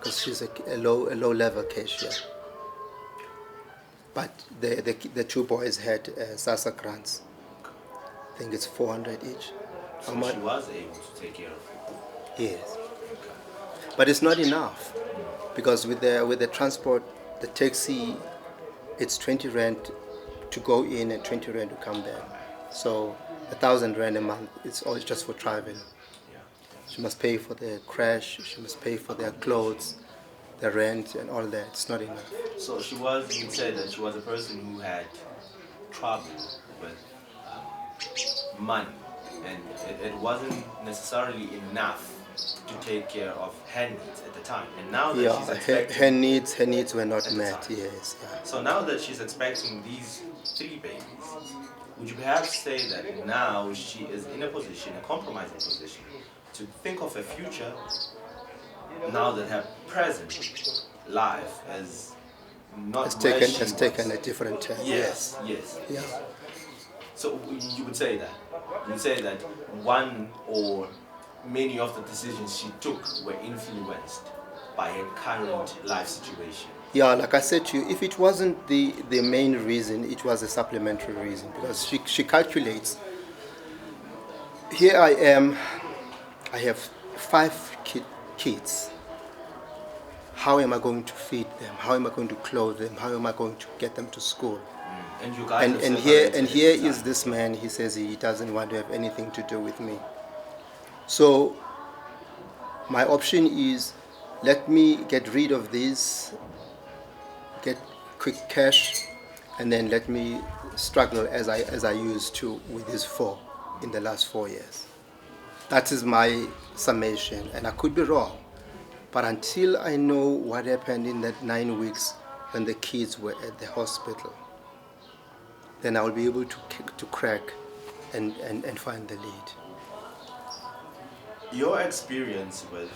because she's a low level cashier. But the two boys had SASA grants. I think it's 400 each. So she was able to take care of it? Yes. But it's not enough, because with the transport, the taxi, it's 20 rand to go in and 20 rand to come back. So 1,000 rand a month, it's all just for traveling. She must pay for the crash, she must pay for their clothes, the rent and all that. It's not enough. So you would say that she was a person who had trouble with money, and it wasn't necessarily enough to take care of her needs at the time. And now that she's expecting... her needs were not met, yes. Yeah. So now that she's expecting these 3 babies, would you perhaps say that now she is in a position, a compromising position, to think of a future now that her present life has not has taken a different turn? Yes. Yeah. So you would say that? You would say that one or many of the decisions she took were influenced by her current life situation? Yeah, like I said to you, if it wasn't the main reason, it was a supplementary reason, because she calculates, here I am, I have 5 kids. How am I going to feed them? How am I going to clothe them? How am I going to get them to school? And you guys and here is this man, he says he doesn't want to have anything to do with me. So my option is, let me get rid of this, get quick cash, and then let me struggle as I used to with these 4 in the last 4 years. That is my summation, and I could be wrong. But until I know what happened in that 9 weeks when the kids were at the hospital, then I will be able to crack and find the lead. Your experience with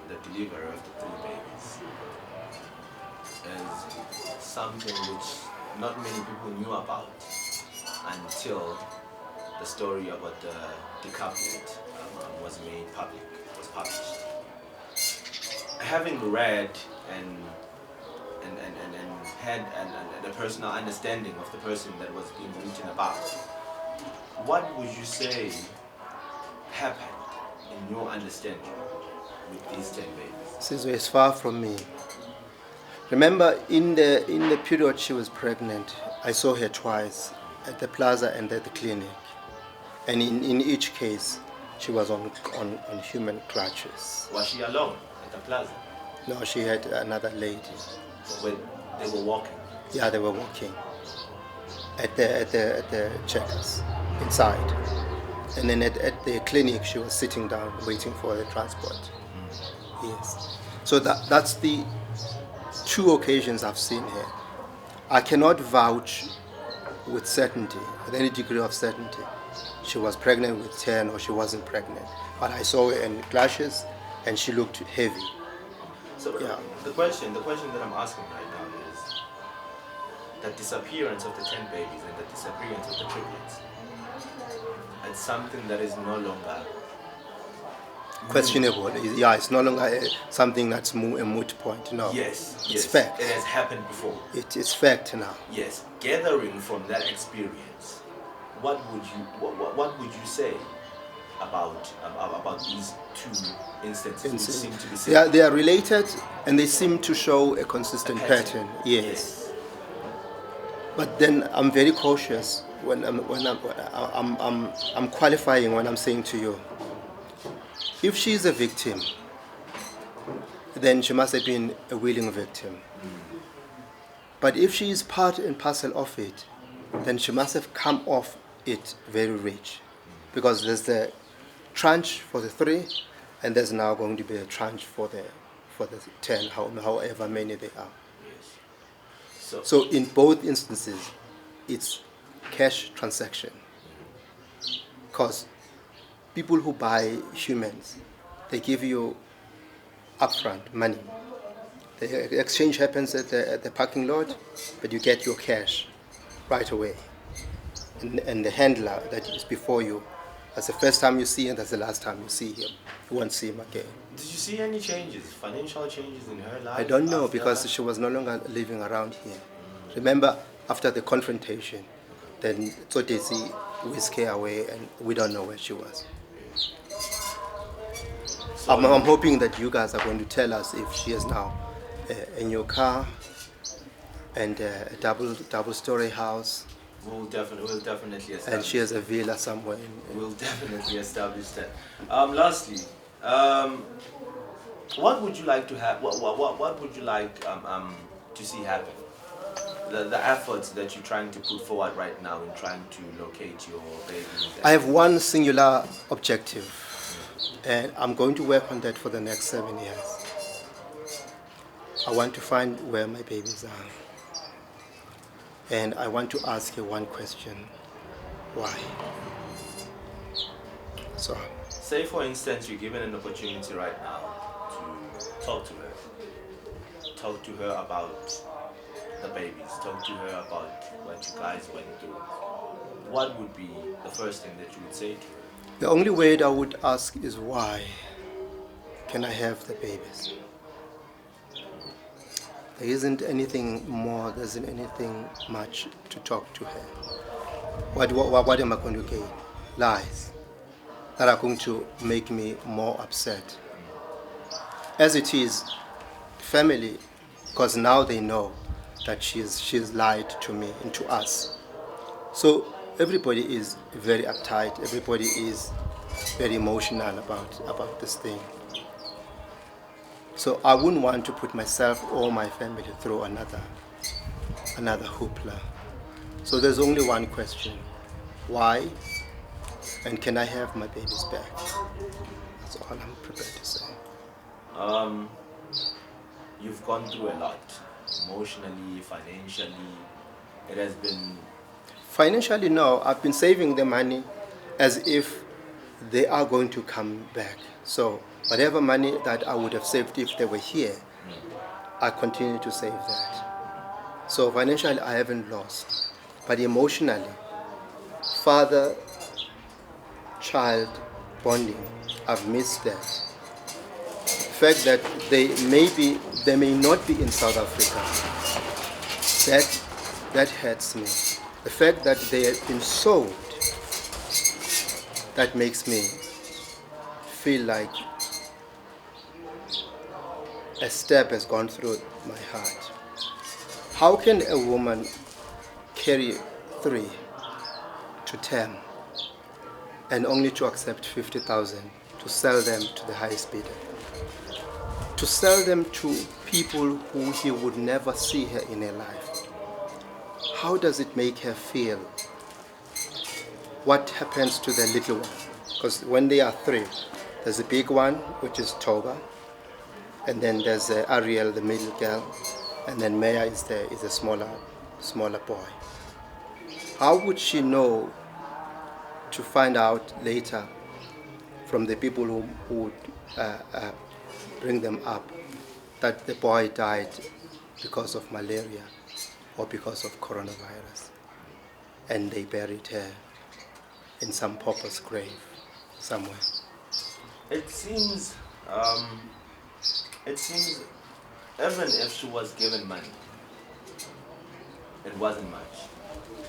the delivery of the 3 babies is something which not many people knew about until the story about the decapulate was made public, was published. Having read and had a personal understanding of the person that was being written about, what would you say happened in your understanding with these 10 babies? Sizwe is far from me. Remember, in the period she was pregnant, I saw her twice, at the plaza and at the clinic. And in each case, she was on human clutches. Was she alone at the plaza? No, she had another lady. When they were walking? Yeah, they were walking at the checkers inside. And then at the clinic, she was sitting down waiting for the transport. Yes. So that's the 2 occasions I've seen her. I cannot vouch with certainty, with any degree of certainty, she was pregnant with 10 or she wasn't pregnant. But I saw her in clashes and she looked heavy. So yeah. The question that I'm asking right now is the disappearance of the 10 babies and the disappearance of the triplets. It's something that is no longer questionable. Yeah, it's no longer something that's a moot point. No. Yes. It's fact. It has happened before. It's fact now. Yes. Gathering from that experience, what would you say about these 2 instances which seem to be similar? Yeah, they are related and they seem to show a consistent pattern. Yes. But then I'm very cautious when I'm qualifying when I'm saying to you, if she is a victim, then she must have been a willing victim. But if she is part and parcel of it, then she must have come off it very rich, because there's the tranche for the 3, and there's now going to be a tranche for the 10, however many they are. So in both instances, it's cash transaction, because people who buy humans, they give you upfront money. The exchange happens at the parking lot, but you get your cash right away. And the handler that is before you That's the first time you see him, that's the last time you see him. You won't see him again. Did you see any changes, financial changes in her life? I don't know after because that? she was no longer living around here. Remember, after the confrontation, then Tsotesi whisked her away and we don't know where she was. So I'm hoping that you guys are going to tell us if she is now a new car and a double-story house, we'll definitely establish. and she has a villa somewhere. We'll definitely establish that. Lastly, what would you like to have? What would you like to see happen? The efforts that you're trying to put forward right now in trying to locate your babies. I have one singular objective, and I'm going to work on that for the next 7 years. I want to find where my babies are. And I want to ask you one question. Why? So, Say, for instance, you're given an opportunity right now to talk to her. Talk to her about the babies. Talk to her about what you guys went through. What would be the first thing that you would say to her? the only word I would ask is why can I have the babies? There isn't anything more, there isn't anything much to talk to her. What am I going to gain? Lies that are going to make me more upset. As it is, family, because now they know that she's lied to me and to us. So everybody is very uptight, everybody is very emotional about this thing. So I wouldn't want to put myself or my family through another hoopla. So there's only one question. Why? And can I have my babies back? That's all I'm prepared to say. You've gone through a lot, emotionally, financially. It has been. Financially, no. I've been saving the money as if they are going to come back. So whatever money that I would have saved if they were here, I continue to save that. So financially, I haven't lost. But emotionally, father-child bonding, I've missed that. The fact that they may not be in South Africa, that hurts me. The fact that they have been sold, that makes me feel like a step has gone through my heart. How can a woman carry 3 to 10 and only to accept 50,000 to sell them to the highest bidder? To sell them to people who he would never see her in her life. How does it make her feel? What happens to the little one? Because when they are 3, there's a big one, which is Toba, and then there's Ariel, the middle girl, and then Maya is a smaller boy. How would she know to find out later from the people who would bring them up that the boy died because of malaria or because of coronavirus, and they buried her in some pauper's grave somewhere? It seems even if she was given money, it wasn't much.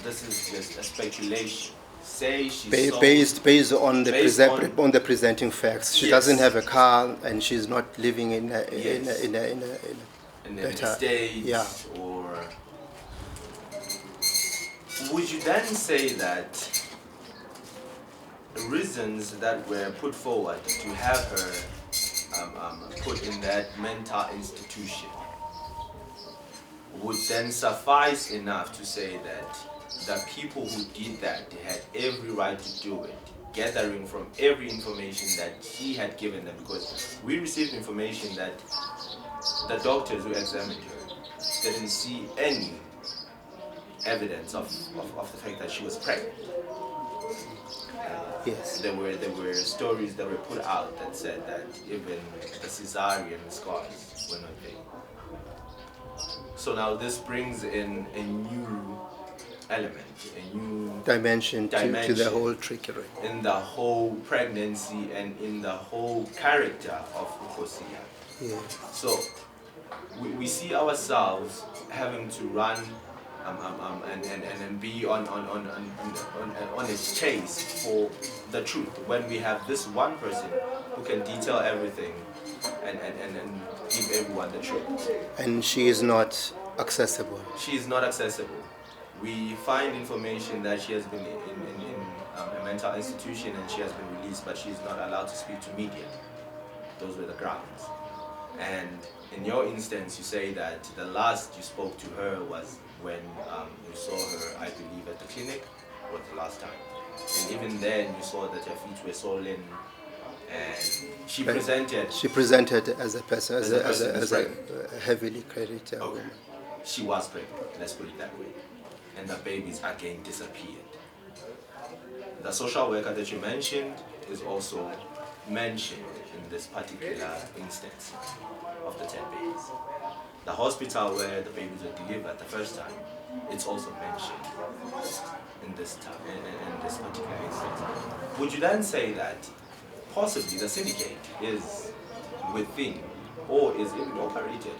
This is just a speculation. Say she sold, based on the based on the presenting facts. She Yes. doesn't have a car and she's not living in a Yes. in a in the better- States, yeah. or would you then say that reasons that were put forward to have her put in that mental institution would then suffice enough to say that the people who did that had every right to do it, gathering from every information that she had given them? Because we received information that the doctors who examined her didn't see any evidence of the fact that she was pregnant. Yes. There were stories that were put out that said that even the cesarean scars were not there. So now this brings in a new element, a new dimension to the Dimension. whole trickery. in the whole pregnancy and in the whole character of Ukosia. Yeah. So we see ourselves having to run and be on a chase for the truth when we have this one person who can detail everything and give everyone the truth. And she is not accessible. She is not accessible. We find information that she has been in a mental institution and she has been released, but she is not allowed to speak to media. Those were the grounds. And in your instance, you say that the last you spoke to her was when you saw her, I believe, at the clinic, was the last time. And even then, you saw that her feet were swollen, and she Right. presented. She presented as a person, As a person who's as a heavily credited Okay. woman. She was pregnant, let's put it that way. And the babies again disappeared. The social worker that you mentioned is also mentioned in this particular instance of the 10 babies. The hospital where the babies were delivered the first time, it's also mentioned in this particular instance. Would you then say that possibly the syndicate is within or is incorporated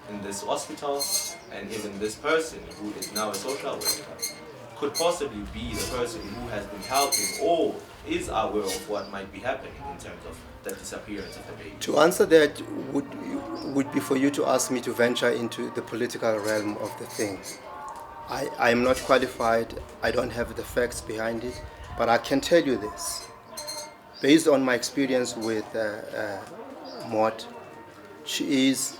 in this hospital, and even this person who is now a social worker could possibly be the person who has been helping or is aware of what might be happening in terms of the disappearance of the baby? To answer that would be for you to ask me to venture into the political realm of the thing. I am not qualified, I don't have the facts behind it, but I can tell you this. Based on my experience with Maud, she is